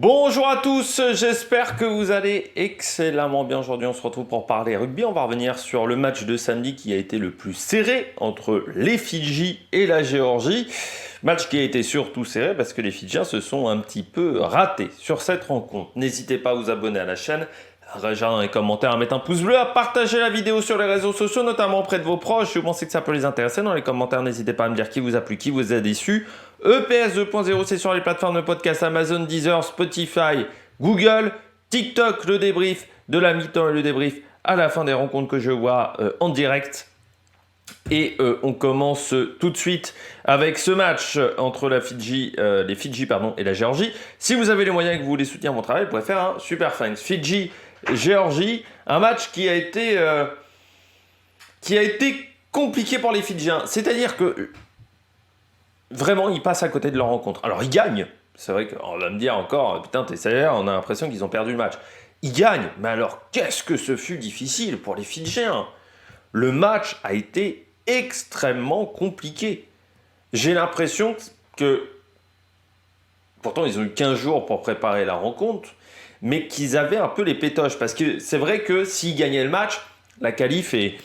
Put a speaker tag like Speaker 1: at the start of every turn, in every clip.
Speaker 1: Bonjour à tous, j'espère que vous allez excellemment bien. Aujourd'hui, on se retrouve pour parler rugby. On va revenir sur le match de samedi qui a été le plus serré entre les Fidji et la Géorgie. Match qui a été surtout serré parce que les Fidjiens se sont un petit peu ratés sur cette rencontre. N'hésitez pas à vous abonner à la chaîne, à réagir dans les commentaires, à mettre un pouce bleu, à partager la vidéo sur les réseaux sociaux, notamment auprès de vos proches. Si vous pensez que ça peut les intéresser, dans les commentaires, n'hésitez pas à me dire qui vous a plu, qui vous a déçu. EPS 2.0, c'est sur les plateformes de podcast Amazon, Deezer, Spotify, Google, TikTok, le débrief de la mi-temps et le débrief à la fin des rencontres que je vois en direct. Et on commence tout de suite avec ce match entre les Fidji et la Géorgie. Si vous avez les moyens et que vous voulez soutenir mon travail, vous pouvez faire un super thanks. Fidji, Géorgie, un match qui a été compliqué pour les Fidjiens. C'est-à-dire que vraiment, ils passent à côté de leur rencontre. Alors, ils gagnent. C'est vrai qu'on va me dire encore, putain, t'es sérieux, on a l'impression qu'ils ont perdu le match. Ils gagnent, mais alors, qu'est-ce que ce fut difficile pour les Fidjiens. Le match a été extrêmement compliqué. J'ai l'impression que, pourtant, ils ont eu 15 jours pour préparer la rencontre, mais qu'ils avaient un peu les pétoches. Parce que c'est vrai que s'ils gagnaient le match, la qualif est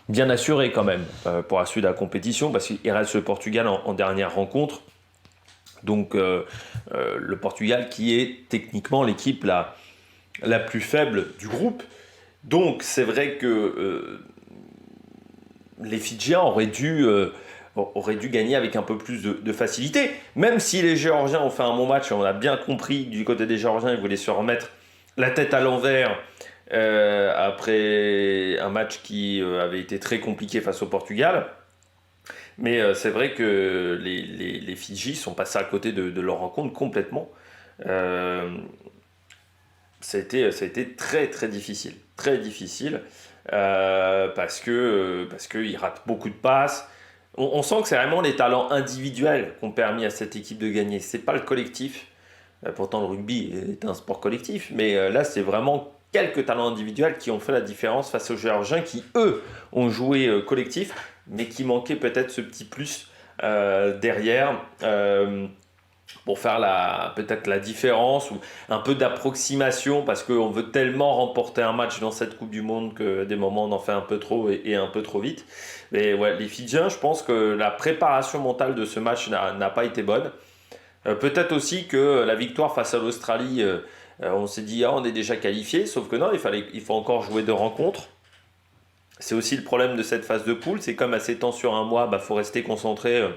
Speaker 1: bien assuré quand même pour la suite de la compétition, parce qu'il reste le Portugal en dernière rencontre. Donc le Portugal qui est techniquement l'équipe la plus faible du groupe. Donc c'est vrai que les Fidjiens auraient dû gagner avec un peu plus de facilité, même si les Géorgiens ont fait un bon match, et on a bien compris que du côté des Géorgiens, ils voulaient se remettre la tête à l'envers après un match qui avait été très compliqué face au Portugal. Mais c'est vrai que les Fidji sont passés à côté de leur rencontre complètement. Ça a été très très difficile. Très difficile parce qu'ils ratent beaucoup de passes. On sent que c'est vraiment les talents individuels qui ont permis à cette équipe de gagner. C'est pas le collectif. Pourtant, le rugby est un sport collectif. Mais là, c'est vraiment quelques talents individuels qui ont fait la différence face aux Géorgiens qui, eux, ont joué collectif, mais qui manquaient peut-être ce petit plus derrière pour faire peut-être la différence ou un peu d'approximation parce qu'on veut tellement remporter un match dans cette Coupe du Monde que des moments on en fait un peu trop et un peu trop vite. Mais ouais, les Fidjiens, je pense que la préparation mentale de ce match n'a pas été bonne. Peut-être aussi que la victoire face à l'Australie, on s'est dit on est déjà qualifié, sauf que non, il faut encore jouer 2 rencontres. C'est aussi le problème de cette phase de poule, c'est comme à s'étend sur un mois, faut rester concentré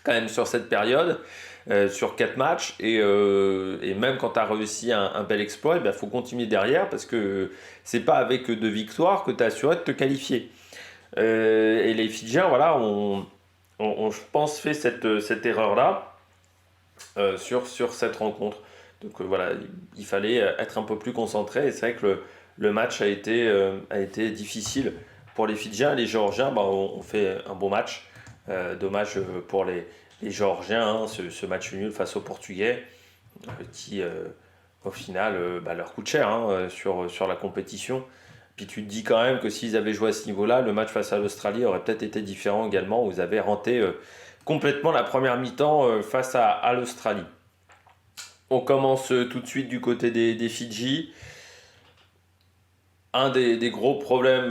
Speaker 1: quand même sur cette période, sur 4 matchs, et même quand tu as réussi un bel exploit, il faut continuer derrière, parce que c'est pas avec 2 victoires que tu es assuré de te qualifier. Et les Fidjiens, voilà, ont je pense, fait cette erreur-là sur cette rencontre. Donc voilà, il fallait être un peu plus concentré, et c'est vrai que le match a été difficile pour les Fidjiens. Les Géorgiens ont fait un bon match. Dommage pour les Géorgiens, ce match nul face aux Portugais, qui au final leur coûte cher sur la compétition. Puis tu te dis quand même que s'ils avaient joué à ce niveau-là, le match face à l'Australie aurait peut-être été différent également, où ils avaient renté complètement la première mi-temps face à l'Australie. On commence tout de suite du côté des Fidji. Un des gros problèmes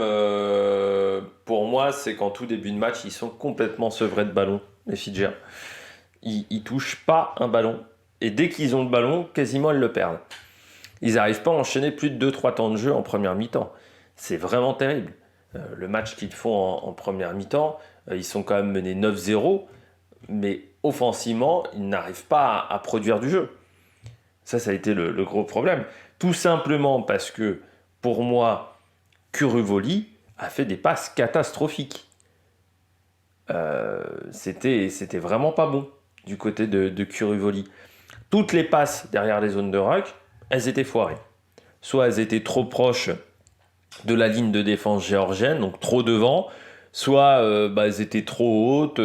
Speaker 1: pour moi, c'est qu'en tout début de match, ils sont complètement sevrés de ballon, les Fidjiens. Ils touchent pas un ballon. Et dès qu'ils ont le ballon, quasiment ils le perdent. Ils n'arrivent pas à enchaîner plus de 2-3 temps de jeu en première mi-temps. C'est vraiment terrible. Le match qu'ils font en première mi-temps, ils sont quand même menés 9-0, mais offensivement, ils n'arrivent pas à produire du jeu. Ça a été le gros problème. Tout simplement parce que, pour moi, Kuruvoli a fait des passes catastrophiques. C'était vraiment pas bon du côté de Kuruvoli. Toutes les passes derrière les zones de ruck, elles étaient foirées. Soit elles étaient trop proches de la ligne de défense géorgienne, donc trop devant, soit elles étaient trop hautes.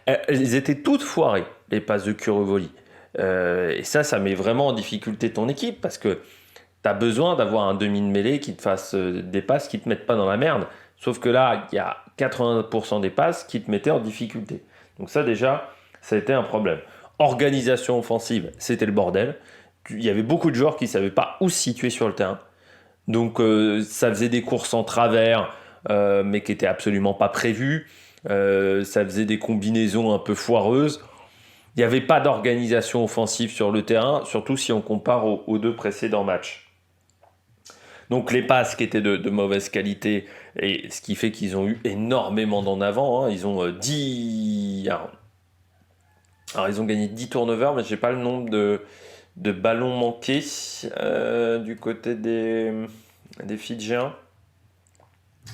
Speaker 1: Elles étaient toutes foirées, les passes de Kuruvoli. Et ça met vraiment en difficulté ton équipe, parce que tu as besoin d'avoir un demi de mêlée qui te fasse des passes qui ne te mettent pas dans la merde. Sauf que là, il y a 80% des passes qui te mettaient en difficulté. Donc ça déjà, ça a été un problème. Organisation offensive, c'était le bordel. il y avait beaucoup de joueurs qui ne savaient pas où se situer sur le terrain. Donc ça faisait des courses en travers, mais qui n'étaient absolument pas prévues. Ça faisait des combinaisons un peu foireuses. Il n'y avait pas d'organisation offensive sur le terrain, surtout si on compare aux 2 précédents matchs. Donc les passes qui étaient de mauvaise qualité, et ce qui fait qu'ils ont eu énormément d'en avant. Hein. Ils ont 10... Alors ils ont gagné 10 turnovers, mais je n'ai pas le nombre de ballons manqués du côté des Fidjiens.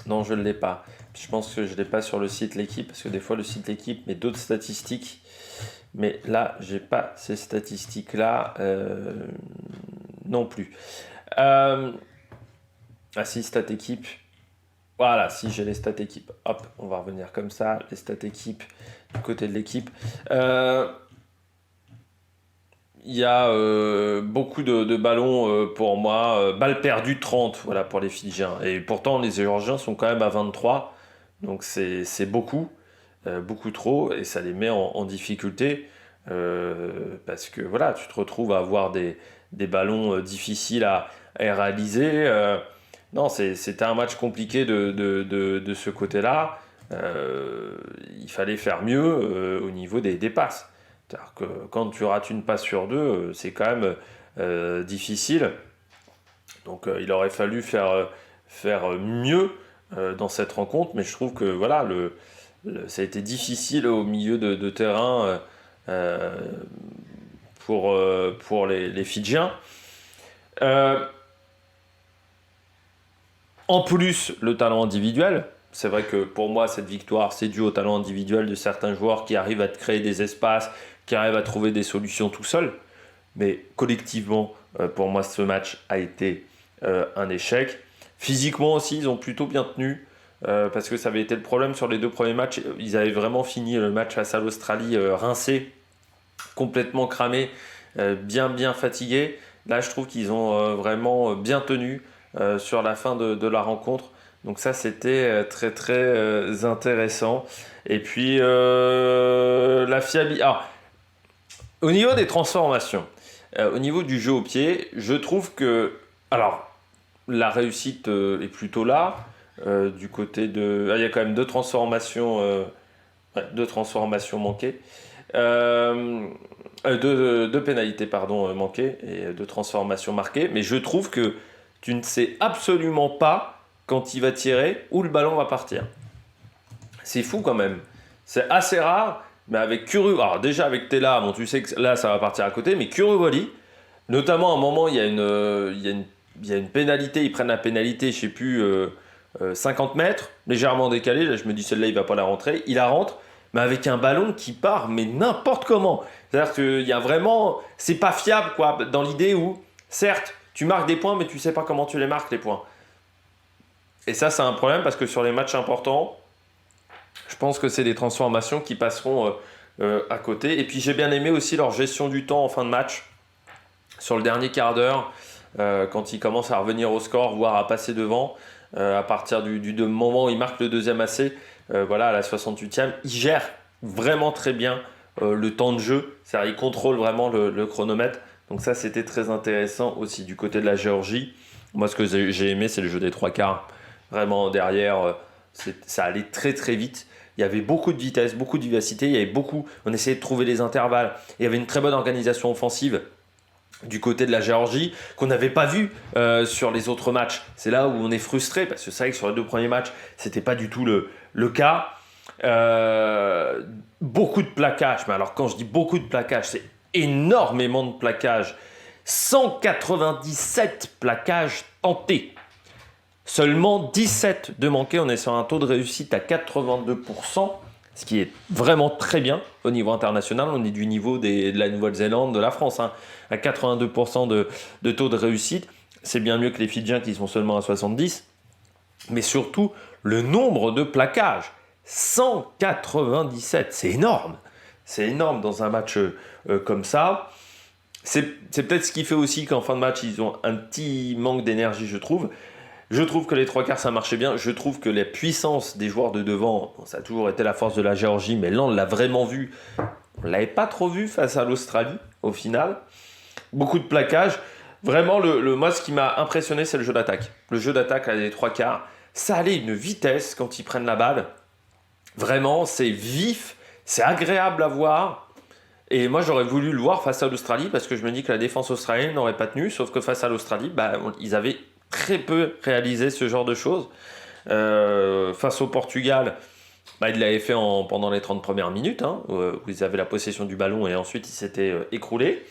Speaker 1: Non, je ne l'ai pas. Je pense que je ne l'ai pas sur le site L'équipe, parce que des fois le site L'équipe met d'autres statistiques. Mais là, je n'ai pas ces statistiques-là non plus. Ah si, stat équipe. Voilà, si j'ai les stats équipe. Hop, on va revenir comme ça. Les stats équipe du côté de l'équipe. Il y a beaucoup de ballons pour moi. Balles perdues 30 voilà, pour les Fidjiens. Et pourtant, les Géorgiens sont quand même à 23. Donc c'est beaucoup. Beaucoup trop. Et ça les met en difficulté. Parce que voilà, tu te retrouves à avoir des ballons difficiles à réaliser. Non, c'était un match compliqué de ce côté-là. Il fallait faire mieux au niveau des passes. C'est-à-dire que quand tu rates une passe sur 2, c'est quand même difficile. Donc il aurait fallu faire mieux dans cette rencontre. Mais je trouve que voilà, ça a été difficile au milieu de terrain pour les Fidjiens. En plus, le talent individuel. C'est vrai que pour moi, cette victoire, c'est dû au talent individuel de certains joueurs qui arrivent à te créer des espaces, qui arrivent à trouver des solutions tout seuls. Mais collectivement, pour moi, ce match a été un échec. Physiquement aussi, ils ont plutôt bien tenu. Parce que ça avait été le problème sur les 2 premiers matchs. Ils avaient vraiment fini le match face à l'Australie rincés, complètement cramés, bien fatigués. Là, je trouve qu'ils ont vraiment bien tenu sur la fin de la rencontre. Donc ça, c'était très intéressant. Et puis, la fiabilité... Alors, au niveau des transformations, au niveau du jeu au pied, je trouve que... Alors, la réussite est plutôt là. Du côté de... il y a quand même 2 transformations, 2 transformations manquées. 2 pénalités manquées et 2 transformations marquées. Mais je trouve que tu ne sais absolument pas, quand il va tirer, où le ballon va partir. C'est fou quand même. C'est assez rare, mais avec Kuru... Alors déjà avec Tella, bon, tu sais que là ça va partir à côté, mais Kuruwali, notamment à un moment, il y a une pénalité, ils prennent la pénalité, je ne sais plus, 50 mètres, légèrement décalé, là je me dis celle-là il ne va pas la rentrer, il la rentre, mais avec un ballon qui part, mais n'importe comment. C'est-à-dire qu'il y a vraiment... C'est pas fiable, quoi, dans l'idée où, certes, tu marques des points, mais tu ne sais pas comment tu les marques, les points. Et ça, c'est un problème, parce que sur les matchs importants, je pense que c'est des transformations qui passeront à côté. Et puis j'ai bien aimé aussi leur gestion du temps en fin de match, sur le dernier quart d'heure, quand ils commencent à revenir au score, voire à passer devant, à partir du moment où ils marquent le deuxième essai, voilà, à la 68e, ils gèrent vraiment très bien le temps de jeu, c'est-à-dire ils contrôlent vraiment le chronomètre. Donc ça, c'était très intéressant aussi du côté de la Géorgie. Moi, ce que j'ai aimé, c'est le jeu des 3 quarts. Vraiment, derrière, ça allait très très vite. Il y avait beaucoup de vitesse, beaucoup de vivacité. Il y avait on essayait de trouver les intervalles. Il y avait une très bonne organisation offensive du côté de la Géorgie qu'on n'avait pas vu sur les autres matchs. C'est là où on est frustré, parce que c'est vrai que sur les 2 premiers matchs, c'était pas du tout le cas. Beaucoup de plaquages, mais alors quand je dis beaucoup de plaquages, c'est énormément de plaquages. 197 plaquages tentés. Seulement 17 de manqués. On est sur un taux de réussite à 82%, ce qui est vraiment très bien au niveau international. On est du niveau de la Nouvelle-Zélande, de la France, hein, à 82% de taux de réussite. C'est bien mieux que les Fidjiens qui sont seulement à 70%. Mais surtout, le nombre de plaquages. 197, c'est énorme. C'est énorme dans un match comme ça. C'est peut-être ce qui fait aussi qu'en fin de match, ils ont un petit manque d'énergie, je trouve. Je trouve que les 3 quarts, ça marchait bien. Je trouve que la puissance des joueurs de devant, ça a toujours été la force de la Géorgie, mais là, on l'a vraiment vu. On ne l'avait pas trop vu face à l'Australie, au final. beaucoup de plaquage. Vraiment, moi, ce qui m'a impressionné, c'est le jeu d'attaque. Le jeu d'attaque, là, les trois quarts, ça allait une vitesse quand ils prennent la balle. Vraiment, c'est vif, c'est agréable à voir. Et moi, j'aurais voulu le voir face à l'Australie parce que je me dis que la défense australienne n'aurait pas tenu. Sauf que face à l'Australie, ils avaient très peu réalisé ce genre de choses. Face au Portugal, ils l'avaient fait pendant les 30 premières minutes, où ils avaient la possession du ballon et ensuite ils s'étaient écroulés.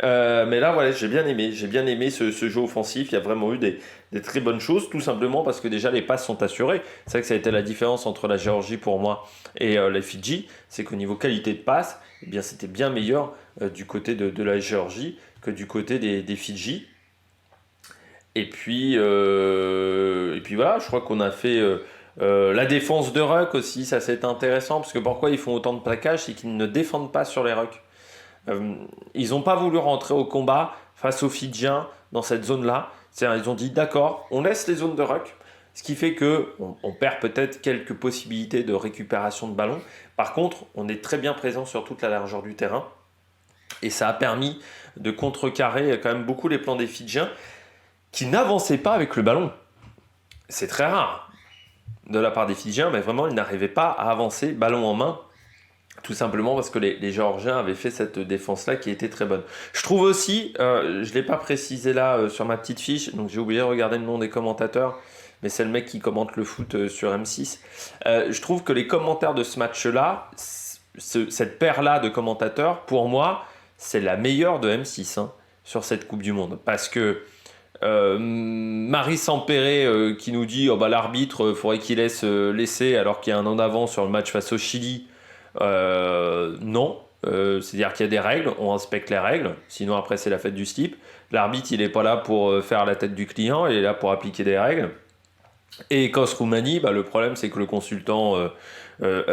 Speaker 1: Mais là, voilà, j'ai bien aimé ce jeu offensif. Il y a vraiment eu des très bonnes choses, tout simplement parce que déjà les passes sont assurées. C'est vrai que ça a été la différence entre la Géorgie pour moi et les Fidji, c'est qu'au niveau qualité de passe, eh bien, c'était bien meilleur du côté de la Géorgie que du côté des Fidji. Et puis voilà, je crois qu'on a fait la défense de ruck aussi, ça c'est intéressant, parce que pourquoi ils font autant de plaquages, c'est qu'ils ne défendent pas sur les rucks. Ils n'ont pas voulu rentrer au combat face aux Fidjiens dans cette zone-là. C'est-à-dire, ils ont dit d'accord, on laisse les zones de ruck, ce qui fait qu'on perd peut-être quelques possibilités de récupération de ballon. Par contre, on est très bien présent sur toute la largeur du terrain et ça a permis de contrecarrer quand même beaucoup les plans des Fidjiens qui n'avançaient pas avec le ballon. C'est très rare de la part des Fidjiens, mais vraiment, ils n'arrivaient pas à avancer ballon en main. Tout simplement parce que les Géorgiens avaient fait cette défense-là qui était très bonne. Je trouve aussi, je ne l'ai pas précisé là sur ma petite fiche, donc j'ai oublié de regarder le nom des commentateurs, mais c'est le mec qui commente le foot sur M6. Je trouve que les commentaires de ce match-là, cette paire-là de commentateurs, pour moi, c'est la meilleure de M6 sur cette Coupe du Monde. Parce que Marie Sampéré qui nous dit l'arbitre, il faudrait qu'il laisse laisser alors qu'il y a un an d'avance sur le match face au Chili. Non, c'est-à-dire qu'il y a des règles, on respecte les règles, sinon après c'est la fête du slip. L'arbitre il n'est pas là pour faire la tête du client, il est là pour appliquer des règles. Et Écosse-Roumanie, le problème c'est que le consultant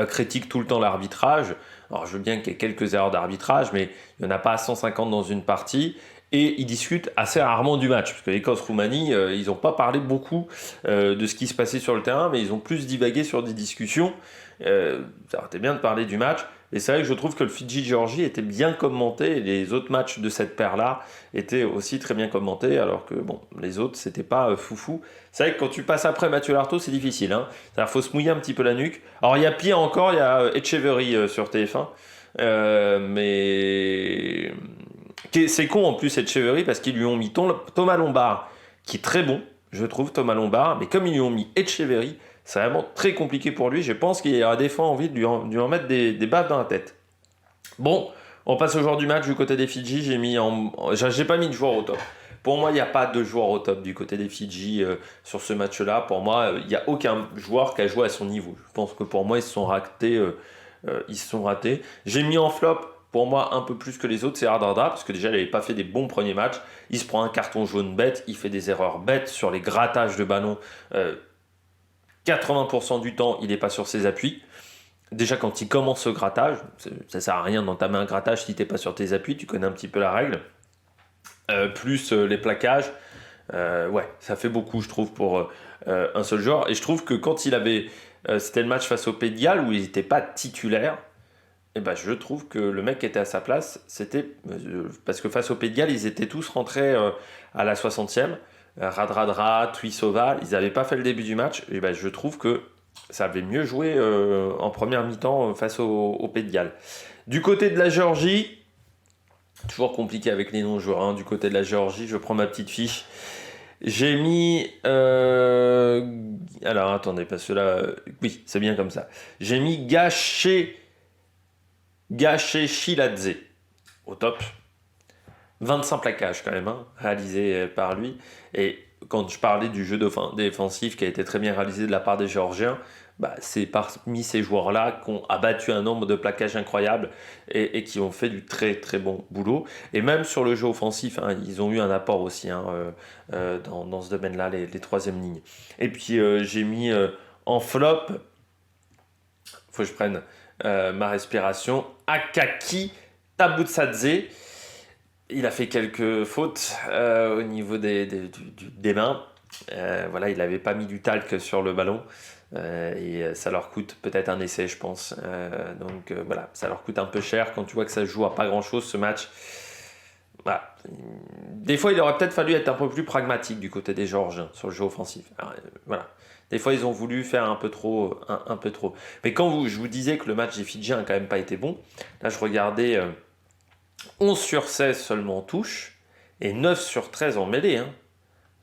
Speaker 1: critique tout le temps l'arbitrage. Alors je veux bien qu'il y ait quelques erreurs d'arbitrage, mais il n'y en a pas 150 dans une partie. Et ils discutent assez rarement du match, parce que l'Écosse-Roumanie, ils n'ont pas parlé beaucoup de ce qui se passait sur le terrain, mais ils ont plus divagué sur des discussions. Ça aurait été bien de parler du match. Et c'est vrai que je trouve que le Fidji-Géorgie était bien commenté, et les autres matchs de cette paire-là étaient aussi très bien commentés, alors que les autres, c'était pas foufou. C'est vrai que quand tu passes après Mathieu Lartaud, c'est difficile. C'est-à-dire faut se mouiller un petit peu la nuque. Alors il y a pire encore, il y a Etcheverry sur TF1. Mais c'est con en plus Etcheverry parce qu'ils lui ont mis Thomas Lombard, qui est très bon, je trouve, Thomas Lombard, mais comme ils lui ont mis Etcheverry, c'est vraiment très compliqué pour lui. Je pense qu'il y aura des fois envie de lui en mettre des baffes dans la tête. Bon, on passe au joueur du match du côté des Fidji. J'ai pas mis de joueur au top. Pour moi, il n'y a pas de joueur au top du côté des Fidji sur ce match-là. Pour moi, il n'y a aucun joueur qui a joué à son niveau. Je pense que pour moi, ils se sont ratés. J'ai mis en flop, pour moi, un peu plus que les autres, c'est Radradra, parce que déjà, il n'avait pas fait des bons premiers matchs. Il se prend un carton jaune bête, il fait des erreurs bêtes sur les grattages de ballon. 80% du temps, il n'est pas sur ses appuis. Déjà, quand il commence ce grattage, ça ne sert à rien d'entamer un grattage si tu n'es pas sur tes appuis, tu connais un petit peu la règle. Plus les plaquages, ça fait beaucoup, je trouve, pour un seul joueur. Et je trouve que quand c'était le match face au Pays de Galles où il n'était pas titulaire, je trouve que le mec qui était à sa place, c'était parce que face au Pays de Galles, ils étaient tous rentrés à la 60e. Radradra, Tuisova, ils n'avaient pas fait le début du match. Et je trouve que ça avait mieux joué en première mi-temps face au Pays de Galles. Du côté de la Géorgie, toujours compliqué avec les non-joueurs. Du côté de la Géorgie, je prends ma petite fiche. J'ai mis... Alors attendez, parce que là... oui, c'est bien comme ça. J'ai mis Gaché Shiladze au top. 25 plaquages quand même, réalisés par lui. Et quand je parlais du jeu défensif qui a été très bien réalisé de la part des Géorgiens, c'est parmi ces joueurs-là qui ont abattu un nombre de plaquages incroyables et qui ont fait du très très bon boulot. Et même sur le jeu offensif, ils ont eu un apport aussi dans ce domaine-là, les troisièmes lignes. Et puis j'ai mis en flop, faut que je prenne ma respiration, Akaki Tabutsadze. Il a fait quelques fautes au niveau des mains. Il n'avait pas mis du talc sur le ballon. Et ça leur coûte peut-être un essai, je pense. Ça leur coûte un peu cher quand tu vois que ça se joue à pas grand-chose ce match. Voilà. Des fois, il aurait peut-être fallu être un peu plus pragmatique du côté des Géorgiens sur le jeu offensif. Alors, voilà. Des fois, ils ont voulu faire un peu trop, un peu trop. Mais quand je vous disais que le match des Fidjiens n'a quand même pas été bon, là, je regardais 11 sur 16 seulement en touche et 9 sur 13 en mêlée. Hein.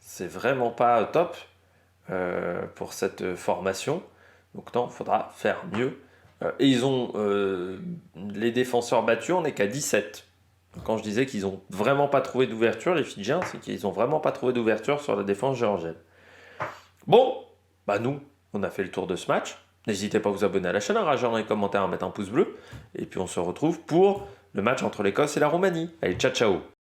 Speaker 1: C'est vraiment pas top pour cette formation. Donc non, il faudra faire mieux. Et ils ont les défenseurs battus, on n'est qu'à 17. Quand je disais qu'ils n'ont vraiment pas trouvé d'ouverture, les Fidjiens, c'est qu'ils n'ont vraiment pas trouvé d'ouverture sur la défense géorgienne. Bon, bah nous, on a fait le tour de ce match. N'hésitez pas à vous abonner à la chaîne, à réagir dans les commentaires, à mettre un pouce bleu. Et puis on se retrouve pour le match entre l'Écosse et la Roumanie. Allez, ciao ciao.